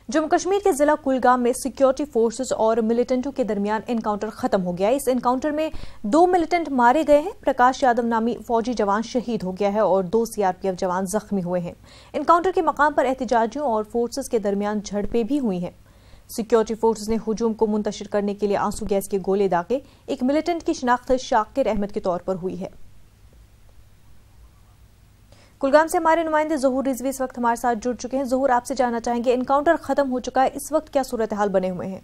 जम्मू कश्मीर के जिला कुलगाम में सिक्योरिटी फोर्सेस और मिलिटेंटों के दरमियान एनकाउंटर खत्म हो गया है। इस एनकाउंटर में 2 मिलिटेंट मारे गए हैं। प्रकाश यादव नामी फौजी जवान शहीद हो गया है और 2 सीआरपीएफ जवान जख्मी हुए हैं। एनकाउंटर के मकाम पर एहतजाजियों और फोर्सेस के दरमियान झड़पें भी हुई हैं। सिक्योरिटी फोर्सेस ने हुजूम को मुंतशिर करने के लिए आंसू गैस के गोले दागे। एक मिलिटेंट की शिनाख्त शाकिर अहमद के तौर पर हुई है। कुलगाम से हमारे नुमाइंदे ज़हूर रिजवी इस वक्त हमारे साथ जुड़ चुके हैं। ज़हूर, आपसे जानना चाहेंगे, एनकाउंटर खत्म हो चुका है, इस वक्त क्या सूरत हाल बने हुए हैं?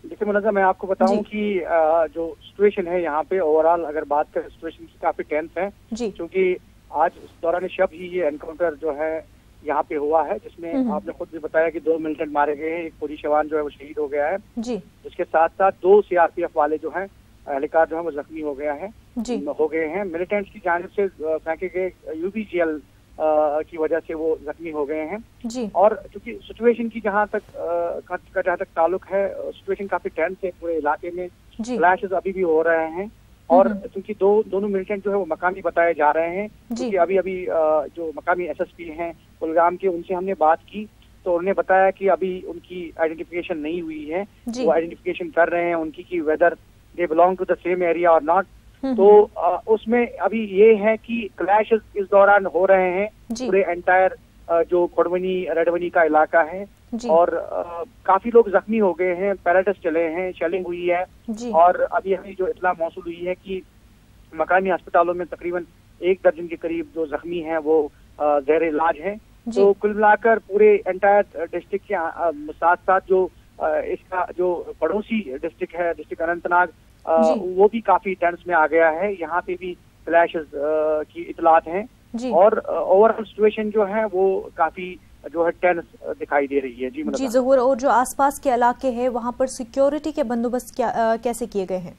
देखिए मुनज़्ज़म, मैं आपको बताऊं कि जो सिचुएशन है यहाँ पे ओवरऑल अगर बात करें सिचुएशन की काफी टेंस है, क्योंकि आज दौरान शब ही ये एनकाउंटर जो है यहाँ पे हुआ है, जिसमें आपने खुद भी बताया कि 2 मिलिटेंट मारे गए हैं, एक फौजी जवान जो है वो शहीद हो गया है जी। जिसके साथ साथ 2 सीआरपीएफ वाले जो हैं एहलकार जो है वो जख्मी हो गए हैं। मिलिटेंट्स की जानिब से फेंके गए यूबीजीएल की वजह से वो जख्मी हो गए हैं जी। और क्योंकि सिचुएशन की जहाँ तक ताल्लुक है, सिचुएशन काफी टेंस है पूरे इलाके में, क्लैशेस अभी भी हो रहे हैं और क्योंकि दोनों मिलिटेंट जो है वो मकामी बताए जा रहे हैं, क्योंकि अभी जो मकामी एसएसपी हैं कुलगाम के, उनसे हमने बात की तो उन्होंने बताया कि अभी उनकी आइडेंटिफिकेशन नहीं हुई है, वो आइडेंटिफिकेशन कर रहे हैं उनकी कि whether they belong to the same area और नॉट। तो उसमें अभी ये है कि क्लैशेस इस दौरान हो रहे हैं पूरे एंटायर जो खोड़वनी रेडवनी का इलाका है और काफी लोग जख्मी हो गए हैं, पैरालिसिस चले हैं, शेलिंग हुई है और अभी हमें जो इत्तला मौसूल हुई है कि मकामी अस्पतालों में तकरीबन 1 दर्जन के करीब जो जख्मी हैं वो ज़ेर इलाज हैं। तो कुल मिलाकर पूरे एंटायर डिस्ट्रिक्ट के साथ साथ जो इसका जो पड़ोसी डिस्ट्रिक्ट है, डिस्ट्रिक्ट अनंतनाग, वो भी काफी टेंस में आ गया है। यहाँ पे भी क्लैशेस की इतलात हैं और ओवरऑल सिचुएशन जो है वो काफी जो है टेंस दिखाई दे रही है। जी ज़हूर, और जो आसपास के इलाके हैं वहाँ पर सिक्योरिटी के बंदोबस्त कैसे किए गए हैं?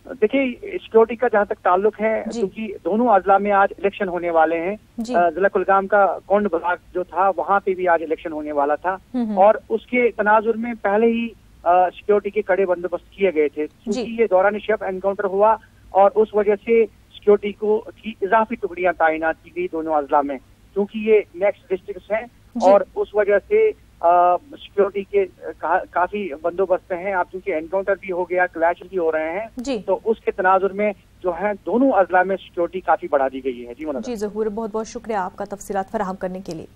देखिए सिक्योरिटी का जहाँ तक ताल्लुक है, क्योंकि दोनों अजला में आज इलेक्शन होने वाले हैं, जिला कुलगाम का कोंड ब्लॉक जो था वहाँ पे भी आज इलेक्शन होने वाला था और उसके तनाजुर में पहले ही सिक्योरिटी के कड़े बंदोबस्त किए गए थे, क्योंकि ये दौरान शब एनकाउंटर हुआ और उस वजह से सिक्योरिटी की इजाफी टुकड़ियां तैनात की गई दोनों अजला में, क्योंकि ये नेक्स्ट डिस्ट्रिक्ट हैं और उस वजह से सिक्योरिटी के काफी बंदोबस्त हैं। आप क्योंकि एनकाउंटर भी हो गया, क्लैश भी हो रहे हैं, तो उसके तनाजुर में जो है दोनों अजला में सिक्योरिटी काफी बढ़ा दी गई है। जी ज़हूर, बहुत बहुत शुक्रिया आपका तफसीलात फराहम करने के लिए।